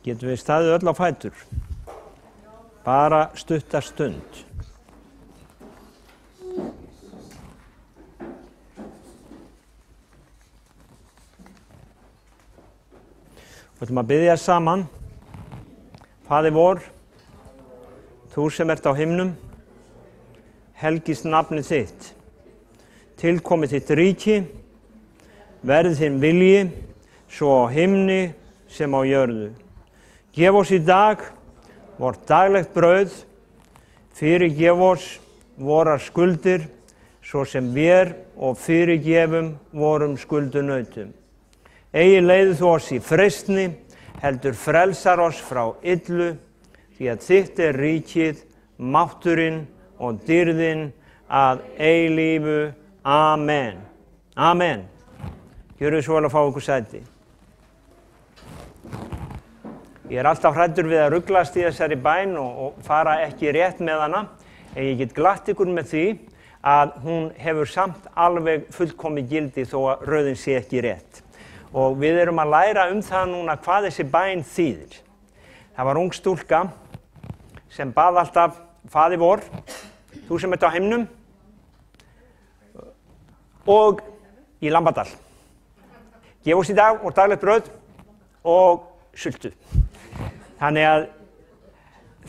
Getum við staðið öll á fætur? Bara stutta stund. Við ætlum að biðja saman. Faðir vor, þú sem ert á himnum, helgist nafnið þitt. Tilkomi þitt ríki, verði þinn vilji, svo á himni sem á jörðu. Gef oss í dag vort daglegt brauð, fyrirgef oss vorar skuldir, svo sem við og fyrirgefum vorum skuldunautum. Eigi leiðu þú oss í freistni, heldur frelsar oss frá illu, því að þitt ríkið, mátturinn og dýrðin að eilífu. Amen. Amen. Gjörðu svo vel að fá ykkur sæti. Ég alltaf hræddur við að ruglast í þessari bæn og fara ekki rétt með hana, en ég get glatt ykkur með því að hún hefur samt alveg fullkomið gildi þó að röðin sé ekki rétt. Og við erum að læra það núna hvað þessi bæn þýðir. Það var ung stúlka sem bað alltaf, Faðir vor, þú sem ert á himnum, og í Lambadal. Gef oss í dag og daglegt brauð og sultu. Þannig að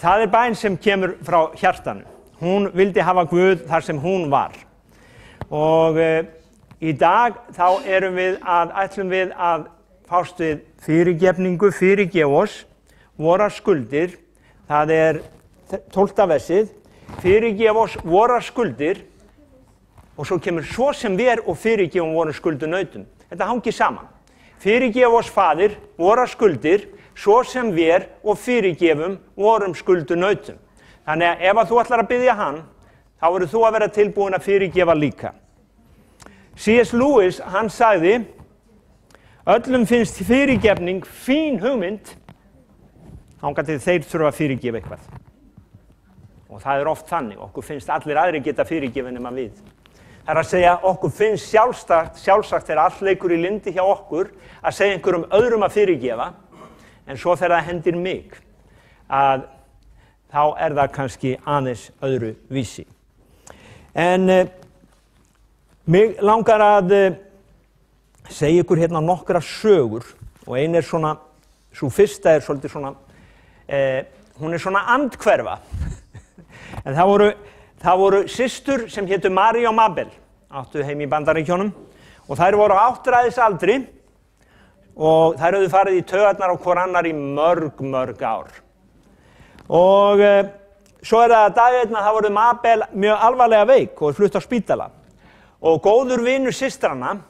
það bæn sem kemur frá hjartanu. Hún vildi hafa Guð þar sem hún var. Og í dag þá ætlum við að fást við fyrirgefningu, fyrirgef oss, vorar skuldir. Það 12. versið, fyrirgef oss vorar skuldir, og svo kemur svo sem við og fyrirgefum vorum skuldunautum. Þetta hangir saman. Fyrirgef oss Faðir vorar skuldir, svo sem við og fyrirgefum vorum skuldunautum. Þannig að ef þú ætlar að biðja hann, þá verður þú að vera tilbúin að fyrirgefa líka. C.S. Lewis, hann sagði, öllum finnst fyrirgefning fín hugmynd, þangað til þeir þurfa að fyrirgefa eitthvað. Og það oft þannig, okkur finnst allir aðrir geta fyrirgefið nema við. Það að segja, okkur finnst sjálfsagt þegar allt leikur í lyndi hjá okkur að segja einhverjum öðrum að fyrirgefa, en svo þegar það hendir mig, að þá það kannski aðeins öðru vísi. En mig langar að segja ykkur hérna nokkra sögur, og ein svona, svo fyrsta svolítið svona, hún svona andhverfa. En það voru systur sem hétu Mary og Mabel, áttu heim í Bandaríkjunum, og þær voru á áttræðisaldri og þær höfðu farið í taugarnar á hvor annar í mörg ár. Og svo það að daginn þá voru Mabel mjög alvarlega veik og flutt á spítala. Og góður vinur systranna,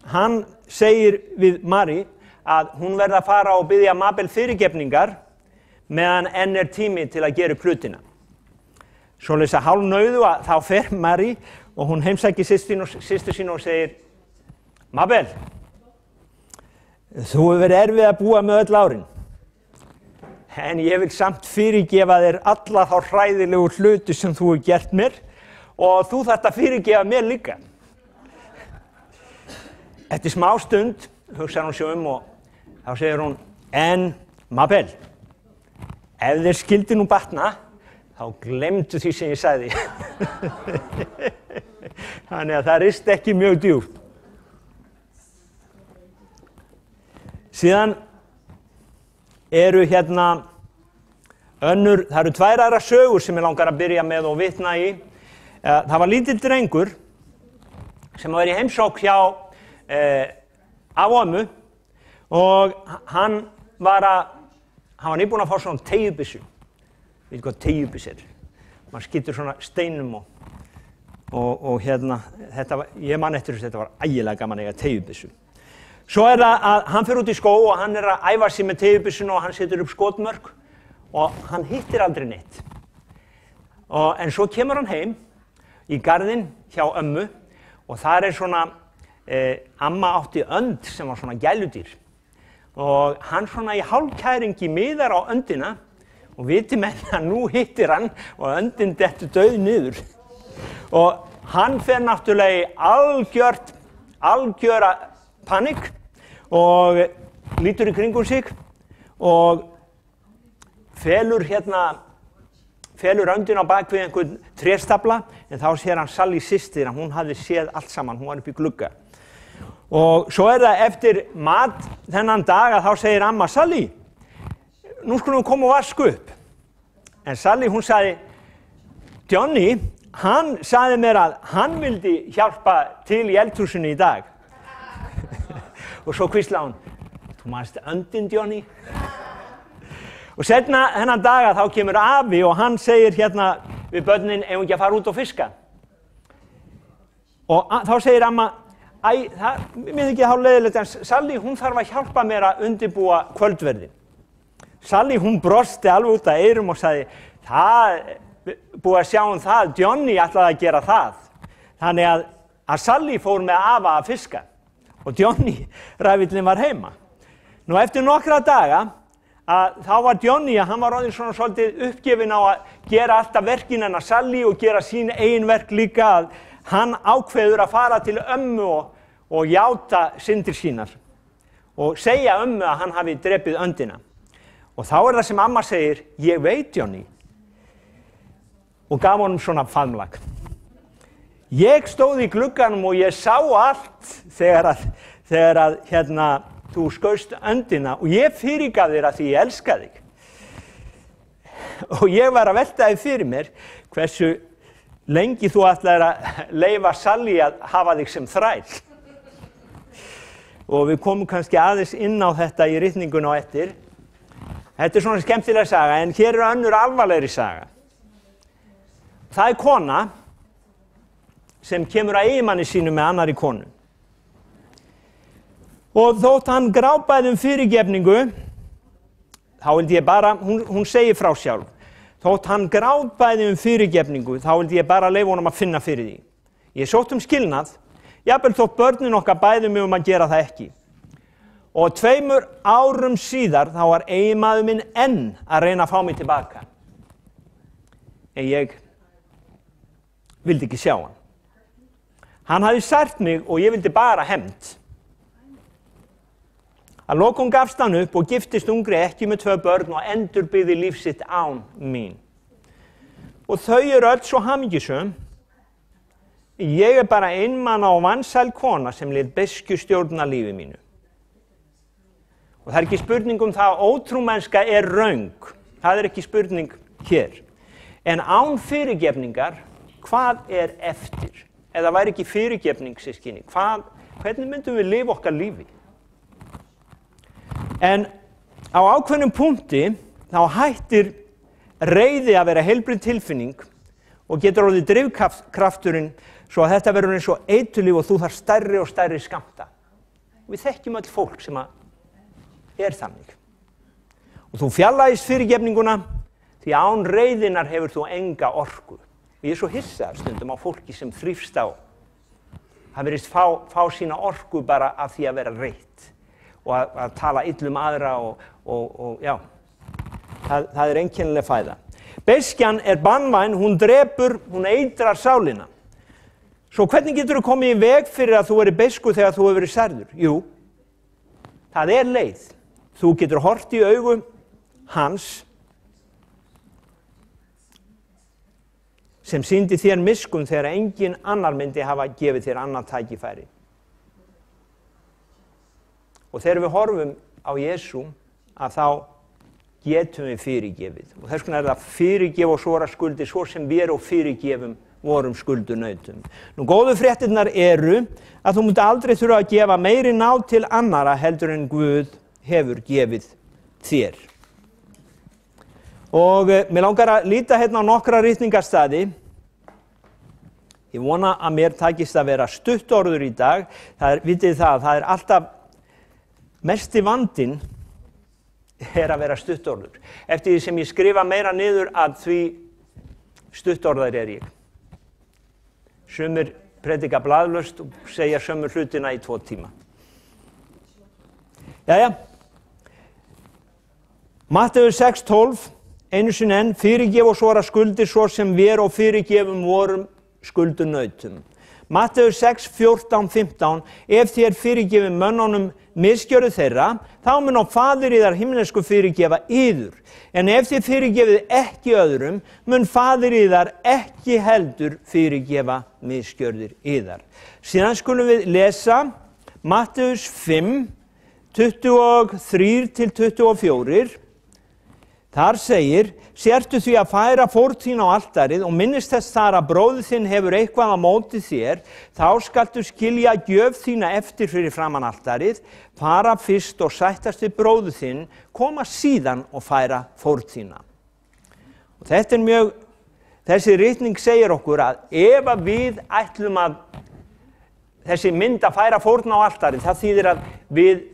hann segir við Mary að hún verði að fara og biðja Mabel fyrirgefningar meðan enn tími til að gera upp hlutina. Svoleiðis að hálfnauðu að þá fer Mary og hún heimsækir systur sín og segir, Mabel, þú hefur verið erfið að búa með öll árin, en ég vil samt fyrirgefa þér alla þá hræðilegu hluti sem þú hefur gert mér og þú þarft að fyrirgefa mér líka. Eftir smá stund hugsar hún sig og þá segir hún, en Mabel, ef þér skildi nú batna, þá glemdu því sem ég sagði. Þannig að það ekki mjög djúpt. Síðan hérna önnur, það tvær aðra sögur sem ég langar að byrja með og vitna í. Það var lítill drengur sem var í heimsókn hjá afa og ömmu, og hann var nýbúinn að fá svona teygjubyssu. Við hvað teygjubys maður skýtur svona steinum og hérna, ég man eftir þess að þetta var ægilega gaman að eiga teygjubyssu. Svo það að hann fer út í skóg og hann að æfa sig með teygjubyssuna og hann setur upp skotmörk og hann hittir aldrei neitt. En svo kemur hann heim í garðinn hjá ömmu og þar svona, amma átti önd sem var svona gæludýr. Og hann svona í hálfkæringi miðar á öndina og viti menn að nú hittir hann og öndin dettur dauð niður. Og hann fer náttúrulega í algjöra panikk og lítur í kringum sig og felur öndina á bak við einhvern tréstabla, en þá sér hann Sally systir, hún hafði séð allt saman, hún var upp í glugga. Og svo það eftir mat þennan dag að þá segir amma, Sally, nú skulum við koma og vaska upp. En Sally, hún sagði, Johnny, hann sagði mér að hann vildi hjálpa til í eldhúsinu í dag. Og svo hvíslaði hún, þú manst öndin, Johnny? Og seinna þennan dag að þá kemur afi og hann segir við börnin, eigum ekki að fara út og fiska. Og þá segir amma, mér þykir þá leiðilegt, en Sally, hún þarf að hjálpa mér að undirbúa kvöldverðin. Sally, hún brosti alveg út af eyrum og sagði, búið að sjá það, Johnny ætlaði að gera það. Þannig að Sally fór með afa að fiska og Johnny, ræfillinn, var heima. Nú eftir nokkra daga, þá var Johnny, hann var orðinn svona svolítið uppgefinn á að gera alltaf verkin hennar Sally og gera sín eigin verk líka, að hann ákveður að fara til ömmu og játa syndir sínar og segja ömmu að hann hafi drepið öndina. Og þá það sem amma segir, ég veit, Johnny, og gaf honum svona faðmlag. Ég stóð í glugganum og ég sá allt þegar þú skaust öndina og ég fyrirgaf þér að því ég elska þig. Og ég var að velta þig fyrir mér hversu lengi þú ætlaðir að leyfa Sally að hafa þig sem þræl. Og við komum kannski aðeins inn á þetta í ritningun á eftir. Þetta svona skemmtileg saga, en hér önnur alvarlegri saga. Það kona sem kemur að eiginmanni sínu með annarri konu. Og þótt hann grápaði fyrirgefningu, þá vildi ég bara, hún segir frá sjálf, þótt hann grápaði fyrirgefningu, þá vildi ég bara leyfa honum að finna fyrir því. Ég sótt skilnað, jafnvel þótt börnin okkar bæðu mig að gera það ekki. Og 2 árum síðar, þá var eiginmaður minn enn að reyna að fá mig tilbaka. En ég vildi ekki sjá hann. Hann hafði sært mig og ég vildi bara hefnd. Að lokum gafst hann upp og giftist ungri ekki með 2 börn og endurbyggði líf sitt án mín. Og þau öll svo hamingjusöm. Ég bara einmana og vansæl kona sem lét beiskju stjórna lífi mínu. Og það ekki spurning það að ótrúmennska röng. Það ekki spurning hér. En án fyrirgefningar, hvað eftir? Eða væri ekki fyrirgefning, systkini? Hvernig myndum við lifa okkar lífi? En á ákveðnum punkti þá hættir reiði að vera heilbrigð tilfinning og getur orðið drifkrafturinn svo að þetta verður eins og eiturlyf og þú þarf stærri og stærri skammta. Við þekkjum öll fólk sem þannig. Og þú fjarlægist fyrirgefninguna því án reiðinnar hefur þú enga orku. Og ég svo hissa stundum á fólki sem þrífst á. Það virðist fá sína orku bara af því að vera reitt. Og að tala illum aðra og já, það einkennileg fæða. Beiskjan banvæn, hún drepur, hún eitrar sálina. Svo hvernig getur þú komið í veg fyrir að þú beiskur þegar þú hefur verið særður? Jú, það leið. Þú getur horft í augu hans sem sýndi þér miskunn þegar engin annar myndi hafa gefið þér annað tækifæri. Og þegar við horfum á Jesú, að þá getum við fyrirgefið. Og þess vegna það fyrirgef og svora skuldir, svo sem við og fyrirgefum vorum skuldunautum. Nú, góðu fréttirnar að þú munt aldrei þurfa að gefa meiri náð til annara heldur en Guð hefur gefið þér. Og mér langar að líta á nokkra ritningarstaði. Ég vona að mér takist að vera stuttorður í dag. Vitið það alltaf mesti vandinn að vera stuttorður. Eftir því sem ég skrifa meira niður að því stuttorðar ég. Sumir predika blaðlaust og segja sömu hlutina í 2 tíma. Jæja. Matteus 6:12, einu sinni enn, fyrirgef og svara skuldir svo sem við og fyrirgefum vorum skuldunautum. Matteus 6, 14, 15, ef þér fyrirgefið mönnunum misgjörðu þeirra, þá mun á Faðir yðar himnesku fyrirgefa yður. En ef þið fyrirgefið ekki öðrum, mun Faðir yðar ekki heldur fyrirgefa misgjörðir yðar. Síðan skulum við lesa Matteus 5, 23-24. Þar segir, sértu því að færa fórn þín á altarið og minnist þess þar að bróðir þinn hefur eitthvað á móti þér, þá skaltu skilja gjöf þína eftir fyrir framan altarið, fara fyrst og sættast við bróður þinn, koma síðan og færa fórn þína. Og þetta er þessi ritning segir okkur að ef að við ætlum að þessi mynd að færa fórn á altarið, það þýðir að við,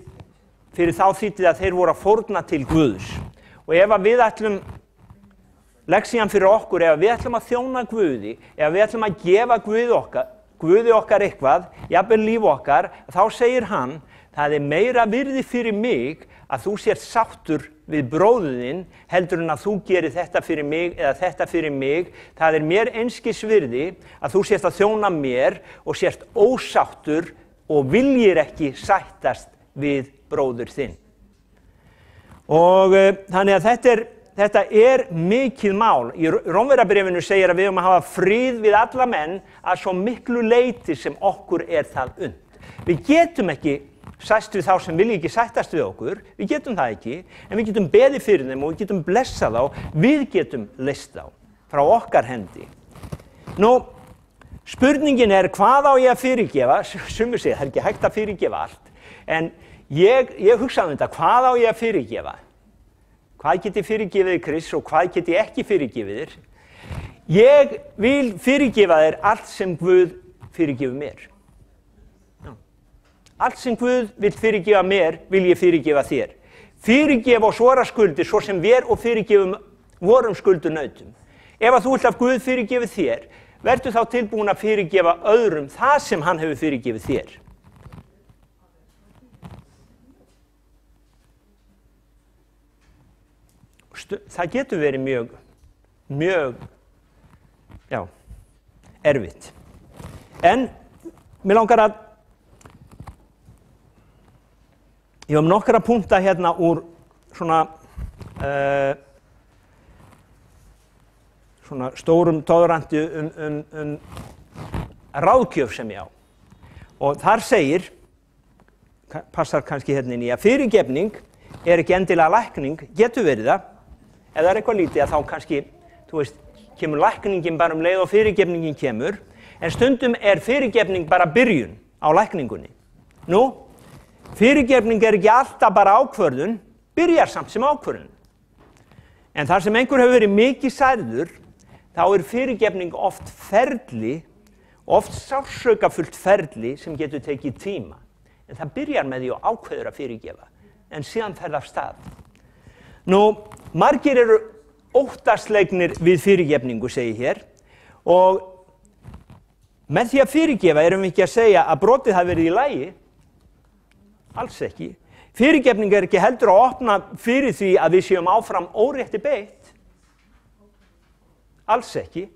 fyrir þá þýddi að þeir voru að fórna til Guðs. Og ef að við ætlum, leksían fyrir okkur, ef við ætlum að þjóna Guði, ef við ætlum að gefa Guði okkar eitthvað, jafnvel líf okkar, þá segir hann, það er meira virði fyrir mig að þú sért sáttur við bróðin heldur en að þú gerir þetta fyrir mig eða þetta fyrir mig. Það er mér einskis virði að þú sért að þjóna mér og sért ósáttur og viljir ekki sættast við bróður þinn. Og þannig að þetta er mikið mál. Í Rómverjabréfinu segir að við höfum að hafa frið við alla menn að svo miklu leyti sem okkur er það unnt. Við getum ekki sæst við þá sem vilja ekki sættast við okkur, við getum það ekki, en við getum beðið fyrir þeim og við getum blessað þá, við getum leyst þá frá okkar hendi. Nú, spurningin er hvað á ég að fyrirgefa, sumir segja það er ekki hægt að fyrirgefa allt, en ég hugsaði þetta, hvað á ég að fyrirgefa? Hvað get ég fyrirgefið þér, Kris, og hvað get ég ekki fyrirgefið þér? Ég vil fyrirgefa þér allt sem Guð fyrirgefur mér. Já. Allt sem Guð vill fyrirgefa mér, vil ég fyrirgefa þér. Fyrirgefa og svara skuldir, svo sem við og fyrirgefum vorum skuldunautum. Ef að þú vilt að Guð fyrirgefið þér, verður þá tilbúin að fyrirgefa öðrum það sem hann hefur fyrirgefið þér. Það getur verið mjög erfitt. En mér langar að ég hef nokkra punkta hérna úr svona stórum doðranti ráðgjöf sem ég á. Og þar segir, passar kannski hérna inn í að fyrirgefning er ekki endilega lækning, getur verið það. Ef það er eitthvað lítið að þá kannski, kemur lækningin bara leið og fyrirgefningin kemur, en stundum er fyrirgefning bara byrjun á lækningunni. Nú, fyrirgefning er ekki alltaf bara ákvörðun, byrjar samt sem ákvörðun. En þar sem einhver hefur verið mikið særður, þá er fyrirgefning oft ferli, oft sársaukafullt ferli sem getur tekið tíma. En það byrjar með því og ákveður að fyrirgefa, en síðan fer það af stað. Nú, margir eru óttaslegnir við fyrirgefningu, segi hér, og með því að fyrirgefa erum við ekki að segja að brotið hafi verið í lagi, alls ekki. Fyrirgefning er ekki heldur að opna fyrir því að við séum áfram órétti beitt, alls ekki.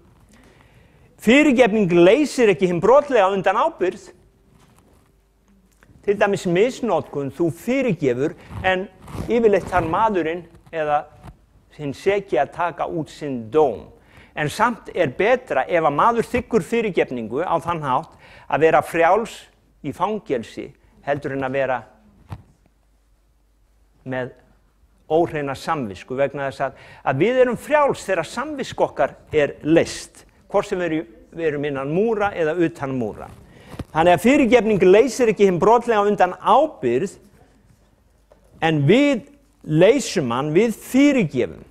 Fyrirgefning leysir ekki hinn brotlega undan ábyrgð. Til dæmis misnotkun, þú fyrirgefur, en yfirleitt þarf maðurinn eða hinn seki að taka út sinn dóm. En samt er betra ef að maður þiggur fyrirgefningu á þann hátt að vera frjáls í fangelsi heldur en að vera með óhreina samvisku, vegna þess að við erum frjáls þegar samvisku okkar er leyst, hvort sem við erum innan múra eða utan múra. Þannig að fyrirgefning leysir ekki hinn brotlega undan ábyrgð, en við leysum hann, við fyrirgefum.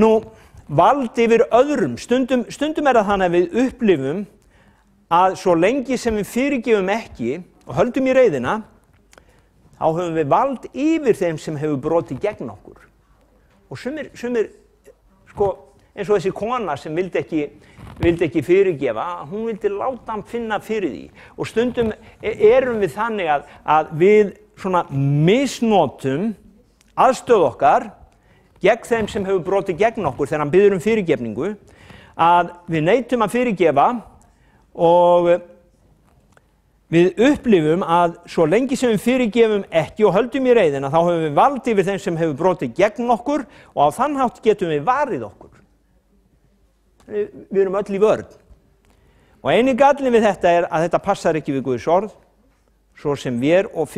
Nú, vald yfir öðrum, stundum er það þannig að við upplifum að svo lengi sem við fyrirgefum ekki og höldum í reiðina, þá höfum við vald yfir þeim sem hefur brotið gegn okkur. Og sumir eins og þessi kona sem vildi ekki fyrirgefa, hún vildi láta hann finna fyrir því. Og stundum erum við þannig að við svona misnotum aðstöð okkar gegn þeim sem hefur brotið gegn okkur þegar hann biður fyrirgefningu, að við neitum að fyrirgefa Og við upplifum að svo lengi sem við fyrirgefum ekki og höldum í reiðina, þá höfum við vald yfir þeim sem hefur brotið gegn okkur og á þann hátt getum við varið okkur. Við erum öll í vörn. Og eini gallinn við þetta er að þetta passar ekki við Guðs orð, svo sem við og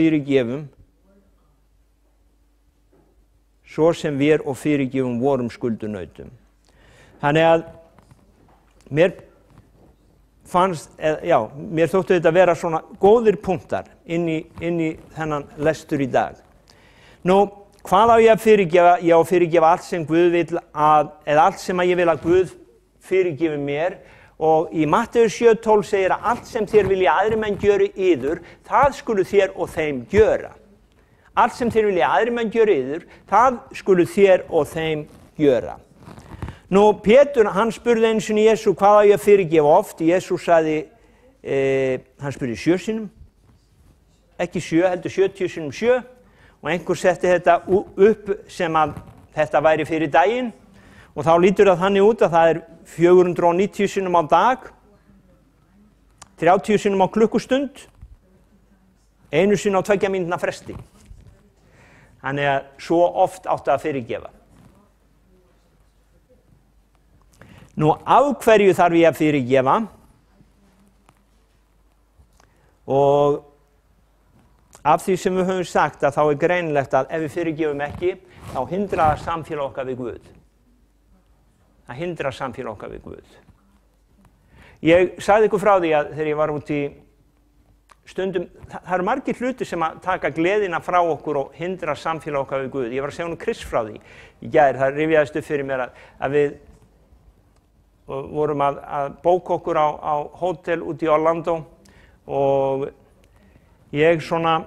fyrirgefum vorum skuldunautum. Þannig að mér þóttu þetta vera svona góðir punktar inn í þennan lestur í dag. Nú, hvað á ég að fyrirgefa? Ég á að fyrirgefa allt sem Guð vill eða allt sem ég vil að Guð fyrirgefi mér. Og í Matteus 7:12 segir að allt sem þér vilja aðrir menn gjöri yður, það skulu þér og þeim gjöra. Allt sem þér vilja aðrir menn gjöri yður, það skulu þér og þeim gjöra. Nú, Pétur, hann spurði einu sinni Jesú, hvað á ég að fyrirgefa oft? Jesú sagði, hann spurði 7 sinnum, ekki 7, heldur 70 sinnum 7, og einhver setti þetta upp sem að þetta væri fyrir daginn, og þá lítur það þannig út að það er 490 sinnum á dag, 30 sinnum á klukkustund, 1 sinn á 2 mínútna fresti. Þannig að svo oft áttu að fyrirgefa. Nú, af hverju þarf ég að fyrirgefa? Og af því sem við höfum sagt að þá er greinilegt að ef við fyrirgefum ekki, þá hindrar það samfélag okkar við Guð. Það hindrar samfélag okkar við Guð. Ég sagði ykkur frá því að þegar ég var út í stundum, það eru margir hluti sem að taka gleðina frá okkur og hindra samfélag okkar við Guð. Ég var að segja honum Chris frá því í gær, það rifjaðist upp fyrir mér að við vorum að bóka okkur á hótel út í Orlando og ég svona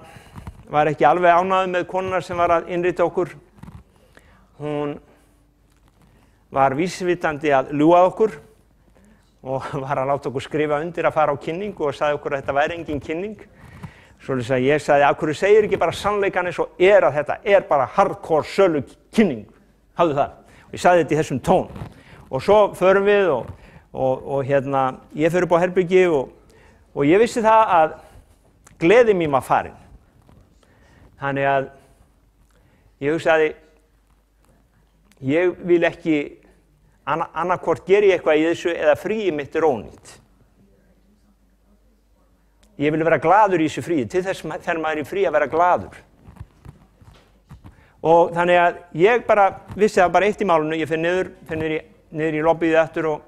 var ekki alveg ánægður með konuna sem var að innrita okkur. Hún var vísvitandi að ljúga okkur og var að láta okkur skrifa undir að fara á kynningu og sagði okkur að þetta væri engin kynning. Svoleiðis að ég sagði, af hverju segir ekki bara sannleikann eins og að þetta er bara hardcore sölu kynning. Hafðu það. Og ég sagði þetta í þessum tón. Og svo förum við og ég fer upp á herbyggi og ég vissi það að gleði mín var farin. Þannig að ég hugsaði, ég vil ekki, annarkvort ger ég eitthvað í þessu eða fríi mitt er ónýtt. Ég vil vera gladur í þessu fríi, til þess þegar maður er í frí að vera gladur. Og þannig að ég bara vissi það bara eitt í málunu, ég fer niður í lobbyið eftir og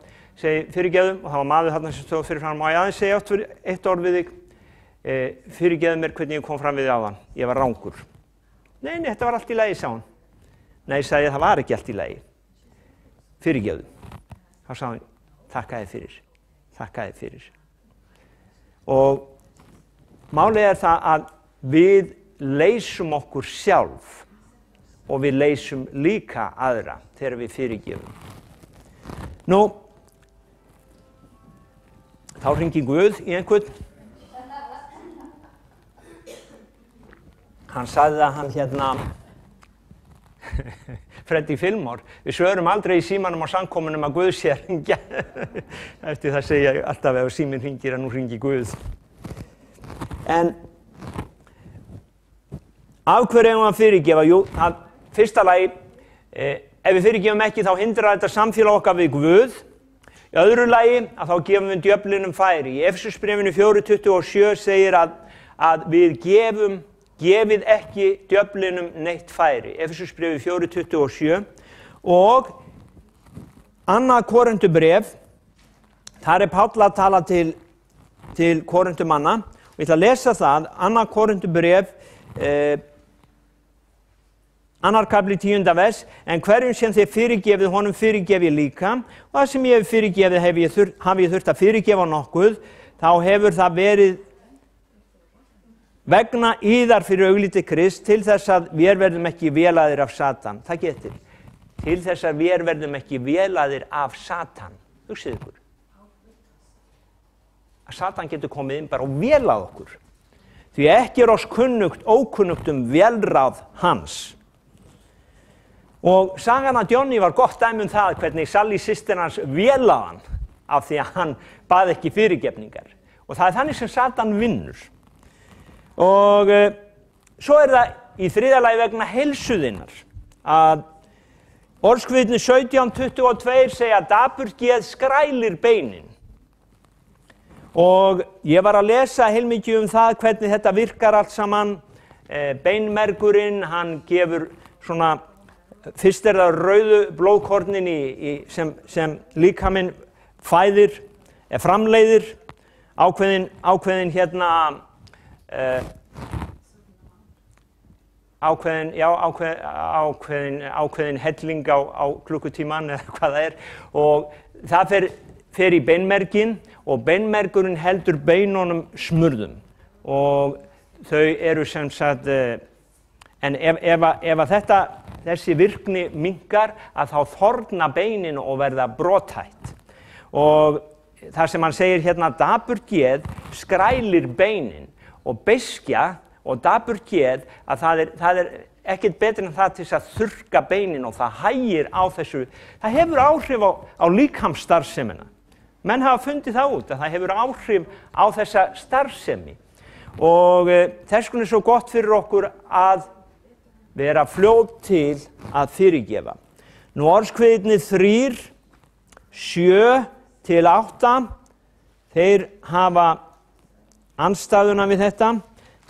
segi fyrirgefðu, og það var maður þarna sem stóð fyrir fram og ég aðeins segi eitt orð við þig, fyrirgefðu mér hvernig ég kom fram við þig áðan, ég var rangur. Nei, þetta var allt í lagi, sagði hann. Nei, sagði ég, það var ekki allt í lagi. Fyrirgefðu. Þá sagði hann, þakka þér fyrir. Og málið er það að við leysum okkur sjálf og við leysum líka aðra þegar við fyrirgefum. Nú, þá hringir Guð í einhvern. Hann sagði að hann Freddy Fillmore, við svörum aldrei í símanum á samkomunum að Guð sé að hringja. Eftir það segja ég alltaf ef síminn hringir að nú hringir Guð. En af hverju eigum við að fyrirgefa? Jú, fyrsta lagi, ef við fyrirgefum ekki þá hindrar þetta samfélag okkar við Guð. Í öðru lagi að þá gefum við djöflinum færi. Í Efesusbréfinu 4:27 segir að við gefið ekki djöflinum neitt færi. Efesusbréfi 4:27 og 2. Korintubréf, þar er Páll að tala til Korintumanna og ég ætla að lesa það, 2. Korintubréf, 2. kapli 10. vers, en hverjum sem þið fyrirgefið, honum fyrirgefið líka, og það sem ég hef fyrirgefið hafi ég þurft að fyrirgefa nokkuð, þá hefur það verið vegna yðar fyrir augliti Krist til þess að við verðum ekki vélaðir af Satan. Það getur. Til þess að við verðum ekki vélaðir af Satan. Hugsið ykkur. Að Satan getur komið inn bara og vélað okkur. Því ekki er oss ókunnugt vélráð hans. Og sagan af Johnny var gott dæmi það hvernig Sally systir hans vélaði hann af því að hann bað ekki fyrirgefningar. Og það þannig sem Satan vinnur. Og svo það í þriðja lagi vegna heilsuðinnar að Orðskviðni 17:22 segja að dapurt geð skrælir beinin. Og ég var að lesa heilmikið það hvernig þetta virkar allt saman. Beinmergurinn, hann gefur svona, fyrst það rauðu blóðkornin sem líkaminn fæðir, framleiðir, ákveðin ákveðin helling á klukkutíman eða hvað það og það fer í beinmergin og beinmergurinn heldur beinunum smurðum og þau sem sagt en ef þessi virkni minnkar að þá þorna beinin og verða brothætt og það sem hann segir hérna dapurt geð skrælir beinin og beiskja og dapurt geð að það ekkert betur en það til þess að þurrka beinin og það hægir á þessu, það hefur áhrif á líkamsstarfsemina. Menn hafa fundið það út að það hefur áhrif á þessa starfsemi og þess vegna svo gott fyrir okkur að vera fljót til að fyrirgefa. Nú Orðskviðni 3, 7-8, þeir hafa andstæðuna við þetta.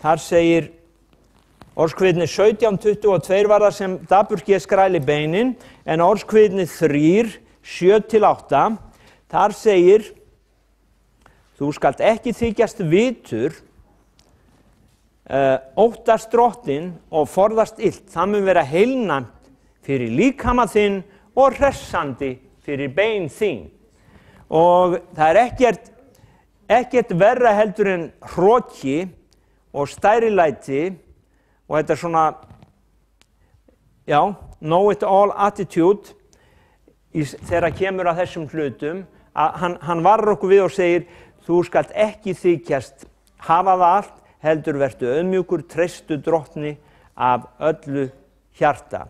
Þar segir Orðskviðni 17:22 var það sem dapurt geð skræli beinin, en Orðskviðni 3, 7-8, þar segir þú skalt ekki þykjast vitur, óttast drottinn og forðast illt. Það mun vera heilnæmt fyrir líkama þinn og hressandi fyrir bein þín. Og það ekkert verra heldur en hroki og stærilæti og þetta svona, know it all attitude þegar kemur að þessum hlutum, að hann varar okkur við og segir, þú skalt ekki þykjast hafa það allt, heldur vertu auðmjúkur, treystu drottni af öllu hjarta.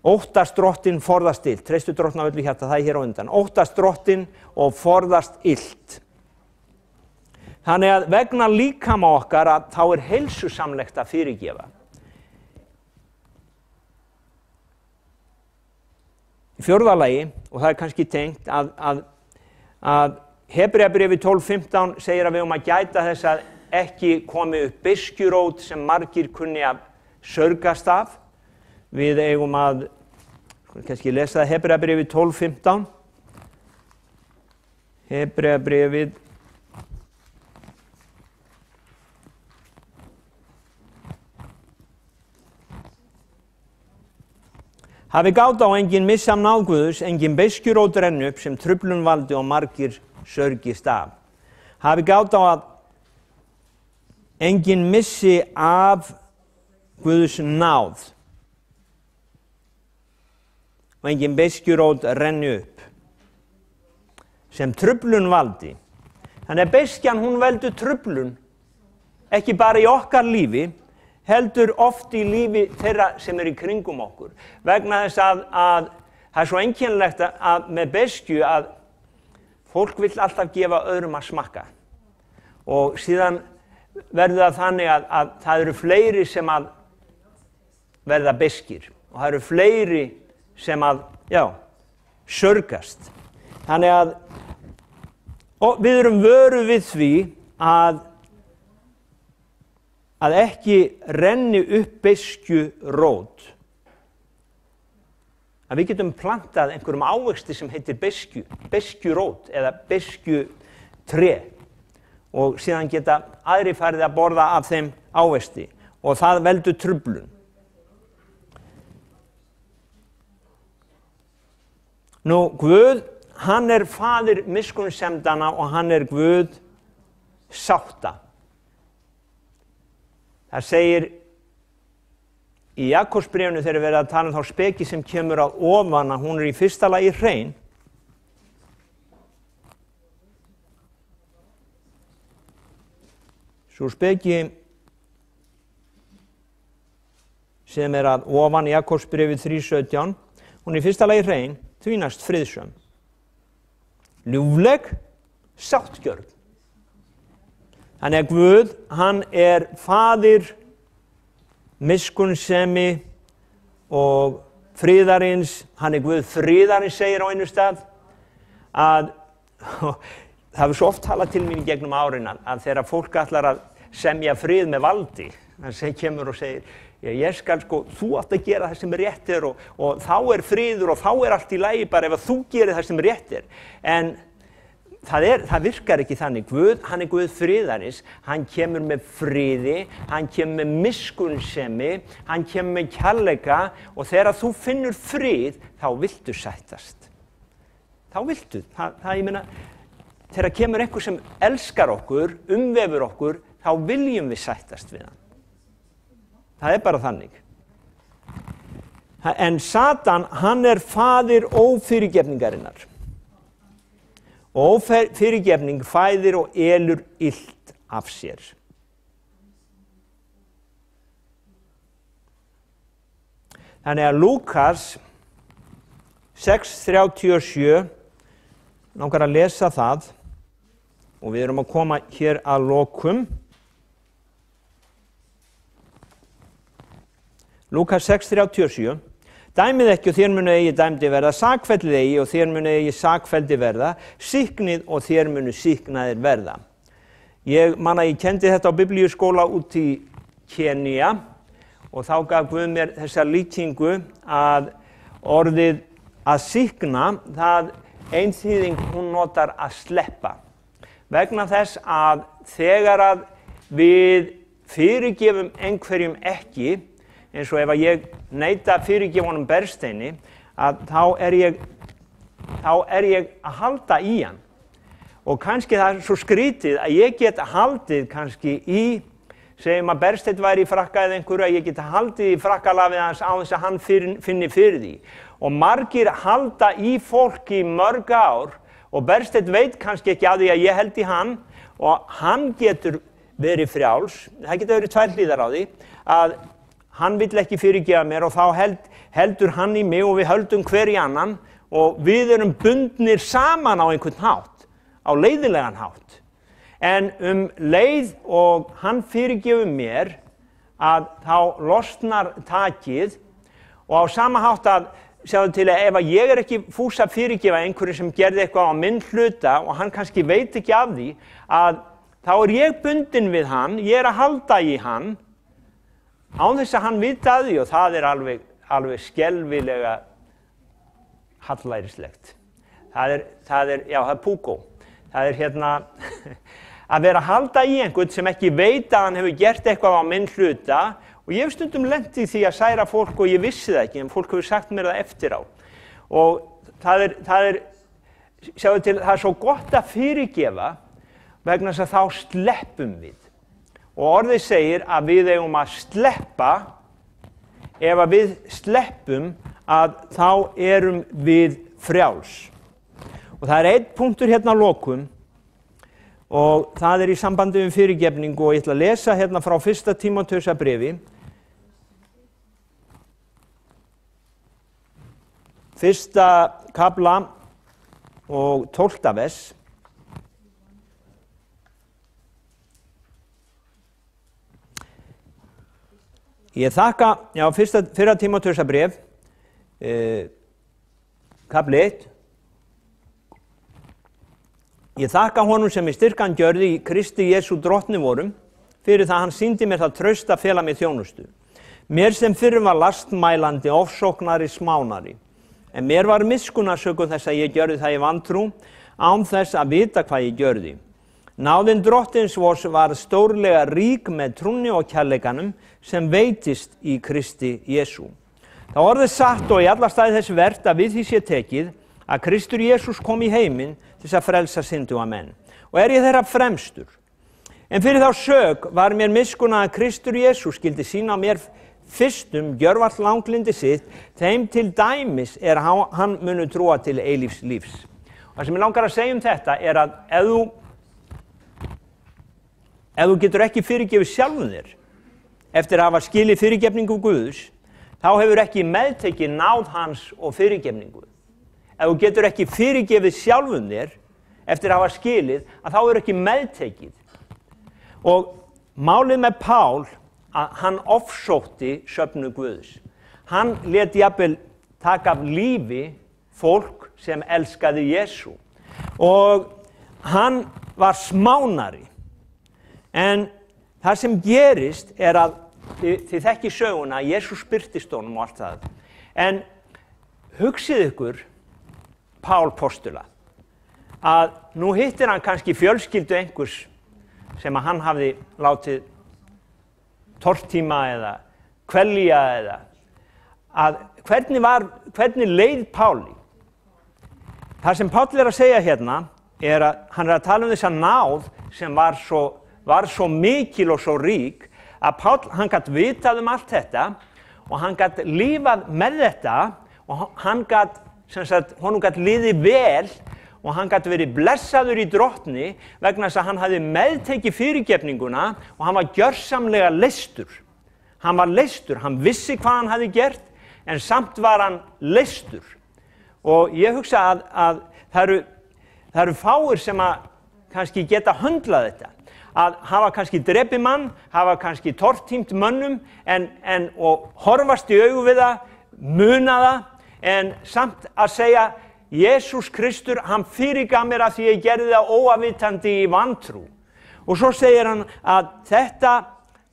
Óttast drottinn, forðast illt, treystu drottni af öllu hjarta, það hér á undan. Óttast drottinn og forðast illt. Þannig að vegna líkama okkar að þá heilsusamlegt að fyrirgefa. Í fjórða lagi, og það kannski tengt, að Hebreabréfi 12:15 segir að við að gæta þess að ekki komi upp beiskjurót sem margir kunni að sörgast af. Við eigum að, kannski lesa það Hebreabréfi 12:15. Hebreabréfið Hafi gát á enginn missa náð Guðs, enginn beiskjurót renni upp sem truflun valdi og margir sörgist af. Hafi gát á að enginn missi af Guðs náð og enginn beiskjurót renni upp sem truflun valdi. Þannig að beiskjan hún veldur truflun, ekki bara í okkar lífi, heldur oft í lífi þeirra sem í kringum okkur. Vegna þess að það svo einkennilegt að með beiskju að fólk vill alltaf gefa öðrum að smakka. Og síðan verður það þannig að það eru fleiri sem að verða beiskir. Og það eru fleiri sem að, sörgast. Þannig að við erum vöruð við því að ekki renni upp beiskjurót. Að við getum plantað einhverjum ávexti sem heitir beiskjurót eða beiskjutré og síðan geta aðri farið að borða af þeim ávexti og það veldur truflun. Nú, Guð, hann faðir miskunnsemdanna og hann Guð sátta. Það segir í Jakobsbréfinu þegar verið að tala þá speki sem kemur að ofan að hún í fyrsta lagi hrein. Svo speki sem að ofan í Jakobsbréfi 3:17, hún í fyrsta lagi hrein, því næst friðsöm. ljúfleg, sáttgjörn. Þannig að Guð, hann faðir miskunnsemi og friðarins, hann Guð friðarins, segir á einu stað, að það hefur svo oft talað til mín í gegnum árin að þegar fólk ætlar að semja frið með valdi, hann kemur og segir, ég skal þú átt að gera það sem rétt og þá friður og þá allt í lagi bara ef að þú gerir það sem rétt en það virkar ekki þannig. Guð, hann Guð friðarins, hann kemur með friði, hann kemur með miskunnsemi, hann kemur með kærleika og þegar þú finnur frið, þá viltu sættast. Þá viltu. Ég meina, þegar kemur einhver sem elskar okkur, umvefur okkur, þá viljum við sættast við hann. Það bara þannig. En Satan, hann faðir ófyrirgefningarinnar. Og ófyrirgefning fæðir og elur illt af sér. Þannig að Lúkas 6:37, langar að lesa það og við erum að koma hér að lokum. Lúkas 6:37. Dæmið ekki og þér munu eigi dæmdi verða, sakfellið eigi og þér munu eigi sakfelldi verða, sýknið og þér munu sýknaðir verða. Ég man að ég kendi þetta á biblíuskóla út í Kenía og þá gaf Guð mér þessa lýsingu að orðið að sýkna, það ein þýðing hún notar að sleppa. Vegna þess að þegar að við fyrirgefum einhverjum ekki, eins og ef að ég neita að fyrirgefa honum Bergsteini, að þá ég að halda í hann. Og kannski það svo skrítið að ég get haldið kannski í, segjum að Bergsteinn væri í frakka eða einhverju, að ég get haldið í frakkalafið hans á þess að hann finni fyrir því. Og margir halda í fólki í mörg ár og Bergsteinn veit kannski ekki að því að ég held í hann og hann getur verið frjáls, það getur verið tvær hliðar á því, að hann vill ekki fyrirgefa mér og þá heldur hann í mig og við höldum hver í annan og við erum bundnir saman á einhvern hátt, á leiðilegan hátt. En leið og hann fyrirgefur mér að þá losnar takið og á sama hátt að sjáðu til að ef ég ekki fús að fyrirgefa einhverju sem gerði eitthvað á minn hluta og hann kannski veit ekki af því að þá ég bundin við hann, ég að halda í hann án þess að hann vita að því og það alveg skelfilega hallærislegt. Það er púkó. Það hérna að vera að halda í einhvern sem ekki veit að hann hefur gert eitthvað á minn hluta og ég hef stundum lent í því að særa fólk og ég vissi það ekki en fólk hefur sagt mér það eftir á. Og það er svo gott að fyrirgefa vegna þess að þá sleppum við. Og orðið segir að við eigum að sleppa, ef að við sleppum að þá erum við frjáls. Og það einn punktur hérna að lokum og það í sambandi við fyrirgefningu og ég ætla að lesa hérna frá 1. Tímóteusarbréfi. 1. kafla og 12. vers. Ég þakka, 1. Tímóteusarbréf, kafli 1. Ég þakka honum sem í styrkan gjörði í Kristi Jesú drottni vorum, fyrir það hann sýndi mér það traust að fela mig þjónustu. Mér sem fyrr var lastmælandi, ofsóknari, smánari. En mér var miskunnarsökum þess að ég gjörði það í vantrú, án þess að vita hvað ég gjörði. Náðin drottins vors var stórlega rík með trúnni og kærleikanum sem veitist í Kristi Jesú. Það orðið satt og í alla staði þess vert að við því sé tekið að Kristur Jesús kom í heiminn til þess að frelsa synduga menn. Og ég þeirra fremstur. En fyrir þá sök var mér miskunn að Kristur Jesús skyldi sýna mér fyrstum gjörvallt langlindi sitt, þeim til dæmis hann munu trúa til eilífs lífs. Og það sem ég langar að segja þetta að ef þú getur ekki fyrirgefið sjálfum þér eftir að hafa skilið fyrirgefningu Guðs, þá hefur ekki meðtekið náð hans og fyrirgefningu. Ef þú getur ekki fyrirgefið sjálfum þér, eftir að hafa skilið, að þá ekki meðtekið. Og málið með Pál, að hann ofsótti söfnu Guðs. Hann lét jafnvel taka af lífi fólk sem elskaði Jesú. Og hann var smánari. En það sem gerist að þið þekki söguna að Jesús birtist honum og allt það. En hugsið ykkur Pál postula að nú hittir hann kannski fjölskyldu einhvers sem að hann hafði látið tortíma eða kvelja eða að hvernig leið Páli. Það sem Páll að segja hérna að hann að tala þessa náð sem var svo mikil og svo rík að Páll hann gat vitað allt þetta og hann gat lífað með þetta og hann gat honum gat liðið vel og hann gat verið blessaður í drottni vegna þess að hann hafði meðtekið fyrirgefninguna og hann var gjörsamlega leystur. Hann var leystur, hann vissi hvað hann hafði gert en samt var hann leystur. Og ég hugsa að það eru fáir sem að kannski geta höndlað þetta. Að hafa kannski drepið mann, hafa kannski tortímt mönnum og horfast í augu við það, muna það, en samt að segja Jesús Kristur, hann fyrirgaf mér að því ég gerði það óafvitandi í vantrú. Og svo segir hann að þetta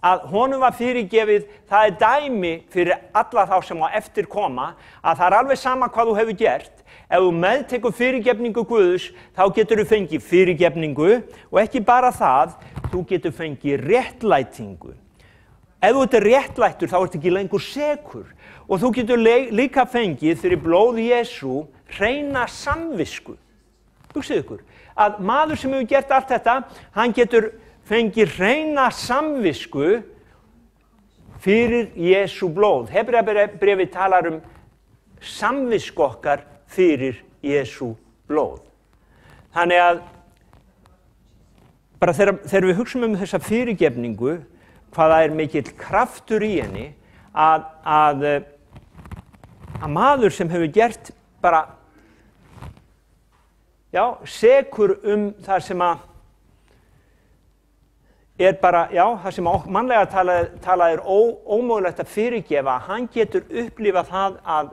að honum var fyrirgefið, það dæmi fyrir alla þá sem á eftir koma, að það alveg sama hvað þú hefur gert. Ef þú meðtekur fyrirgefningu Guðs, þá getur þú fengið fyrirgefningu og ekki bara það, þú getur fengið réttlætingu. Ef þú ert réttlættur, þá ert ekki lengur sekur. Og þú getur líka fengið fyrir blóð Jesú hreina samvisku. Hugsið ykkur, að maður sem hefur gert allt þetta, hann getur fengið hreina samvisku fyrir Jesú blóð. Hebreabréfið talar samvisku okkar fyrir Jesú blóð. Þannig að bara þegar við hugsum þessa fyrirgefningu, hvaða mikill kraftur í henni, að maður sem hefur gert bara sekur það sem að bara, það sem mannlega talað ómögulegt að fyrirgefa, hann getur upplifað það að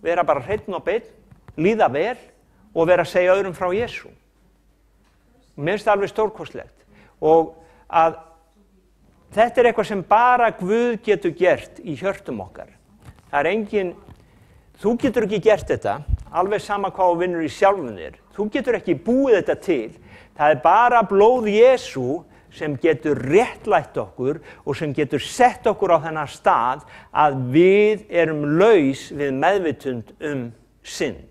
vera bara hreinn og beinn, líða vel og vera að segja öðrum frá Jesú. Mér finnst það alveg stórkostlegt. Og að þetta eitthvað sem bara Guð getur gert í hjörtum okkar. Það engin, þú getur ekki gert þetta, alveg sama hvað þú vinnur í sjálfum þér. Þú getur ekki búið þetta til. Það bara blóð Jesú sem getur réttlætt okkur og sem getur sett okkur á þennan stað að við erum laus við meðvitund synd.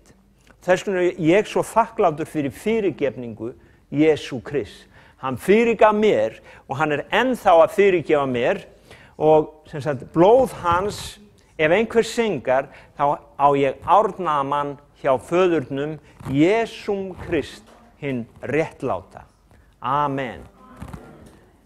Þess vegna er ég svo þakklátur fyrir fyrirgefningu Jesú Krist. Hann fyrirgaf mér og hann ennþá að fyrirgefa mér og sem sagt blóð hans, ef einhver syngar, þá á ég árnaðamann hjá föðurnum Jesúm Krist hinn réttláta. Amen.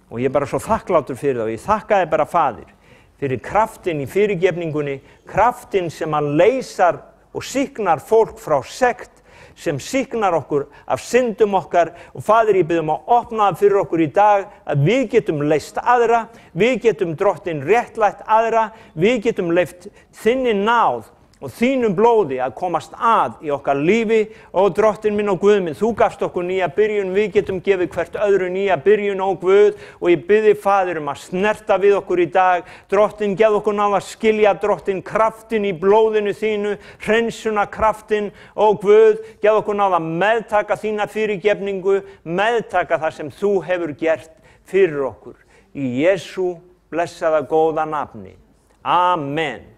Og ég bara svo þakklátur fyrir það og ég þakkaði bara Faðir fyrir kraftin í fyrirgefningunni, kraftin sem að leysar og sýknar fólk frá sekt, sem sýknar okkur af syndum okkar og Faðir, ég bið að opna það fyrir okkur í dag að við getum leyst aðra, við getum Drottinn réttlætt aðra, við getum leyft þinni náð og þínum blóði að komast að í okkar lífi og Drottinn minn og Guð minn, þú gafst okkur nýja byrjun, við getum gefið hvert öðru nýja byrjun og Guð og ég biði Faðir að snerta við okkur í dag, Drottinn geð okkur náð að skilja Drottinn kraftin í blóðinu þínu, hreinsuna kraftin og Guð, geð okkur náð að meðtaka þína fyrirgefningu, meðtaka það sem þú hefur gert fyrir okkur. Í Jesú blessaða góða nafni. Amen.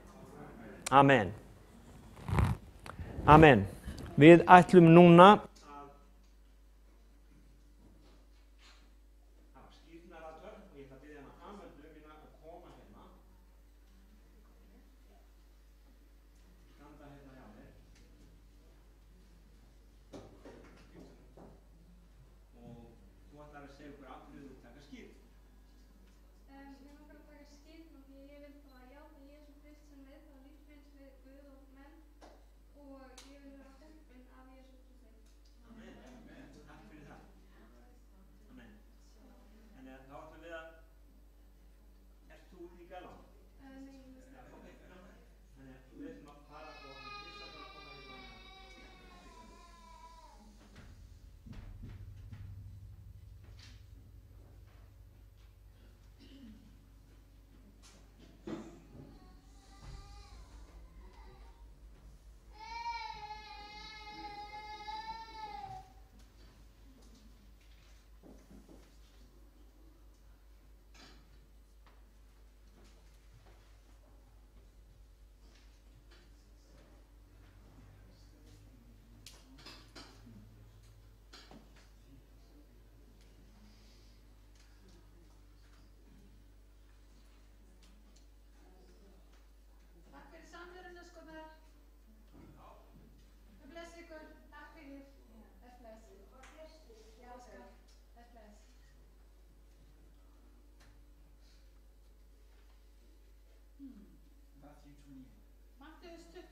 Amen. Amen. Við ætlum núna að hafa skýrnarathöfn og ég ætla að biðja hana Amöndu mína að koma hérna. Standa hérna hjá mér. Og þú ætlar að segja okkur af hverju þú taka skýrn. Ég langar að taka skýrn og því ég vil bara játa Jesú Krist sem leiðtoga lífs míns við Guð og menn og ég vil vera heppin af Jesú Kristi. Amen. Takk fyrir þú út í galan? Nei, ég veist það. Þannig að við ætlum að fara og Kristján að koma hérna. Takk fyrir samveruna, skoðar. God bless ykkur. Takk fyrir. God bless. Já, skal. God bless. Matthew 28. Matteus 28.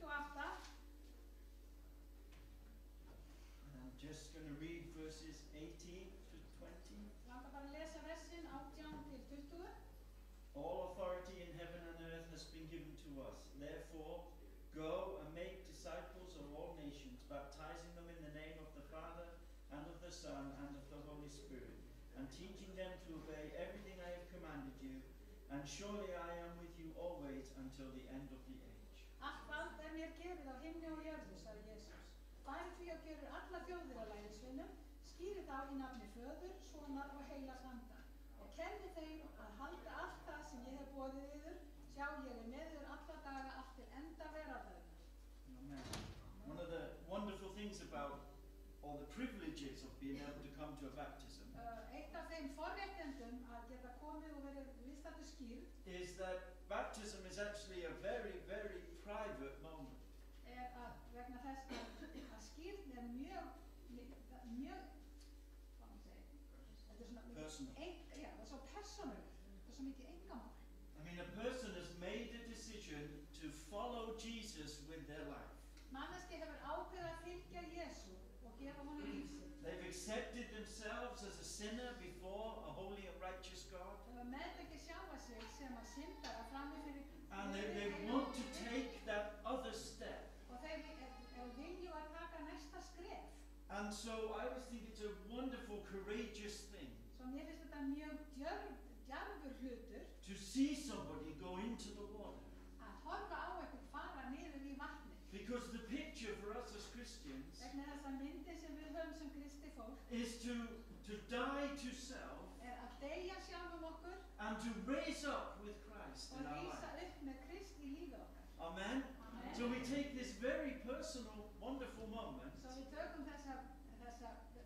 And I'm just going to read verses 18 to 20. Langar bara að lesa versin 18 til 20. All authority in heaven and earth has been given to us. Therefore, go and make disciples of all nations, baptizing them in the name of the Father and of the Son and of the Holy Spirit, and teaching them to obey everything I have commanded you. And surely I am with you always until the end of the age. Allt vald er mér gefið á himni og jörðu, sagði Jesús. Farið því og gjörið alla þjóðir að lærisveinum, skýrið þá í nafni Föður, Sonar og Heilags Anda. Og kenni þeim að halda allt það sem ég hef boðið yður, sjá ég er með yður alla daga allt til enda veraldarinnar. Amen. One of the wonderful things about all the privileges of being able to come to a baptism Eitt af þeim forréttindum að geta komið og verið viðstaddur skírð is that baptism is actually a very, very private moment. er að vegna þess að skírn er mjög, hvað maður segja, þetta er svona Personal. já, það er svo persónulegt, það er svo mikið einkamál. I mean, a person has made a decision to follow Jesus with their life. Manneski hefur ákveðið að fylgja Jesú og gefa honum líf sitt. They've accepted themselves as a sinner before a holy and righteous God. Þau hefur meðtekið sjálfa sig sem að syndara frammi fyrir And they want to take that other step. og þeir vilju að taka næsta skref. And so I always think it's a wonderful, courageous thing Svo mér finnst þetta mjög djarfur hlutur to see somebody go into the water. að horfa á einhvern fara niður í vatni. Because the picture for us as Christians Vegna þess að myndin sem við höfum sem kristi fólk is to die to self að deyja sjálfum okkur and to raise up with Christ og in our rísa life. upp með Krist í lífi okkar. Amen? Amen. So we take this very personal, wonderful moment Svo við tökum þessa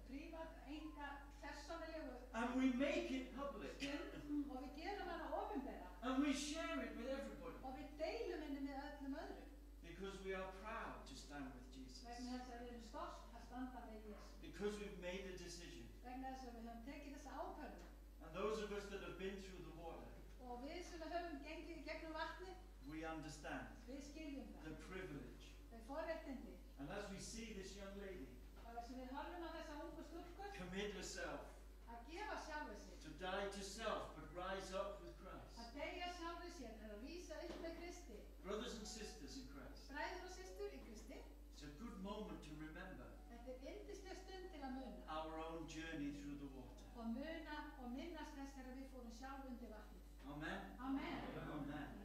prívat, enga, persónulegu and we make it public stund og við gerum hana opinbera and we share it with everybody og við deilum henni með öllum öðrum. because we are proud to stand with Jesus. Vegna þess að við erum stolt að standa með Jesú. Because we've made a decision. Vegna þess að við höfum tekið þessa ákvörðun. And those of us that have been through the water, Og við sem höfum gengið í gegnum vatni, we understand við skiljum the það. privilege. Þau forréttindi. And as we see this young lady Og þess að við horfum á þessa ungu stúlku commit herself að gefa sjálfu sig. to die to self but rise up with Christ. Að deyja sjálfu sér er að rísa upp með Kristi. Brothers and sisters in Christ, Bræður og systur í Kristi. it's a good moment to remember Þetta er yndisleg stund til að muna. our own journey through the water. Og muna og minnast þess þegar við fórum sjálf undir vatnið. Amen? Amen. Amen.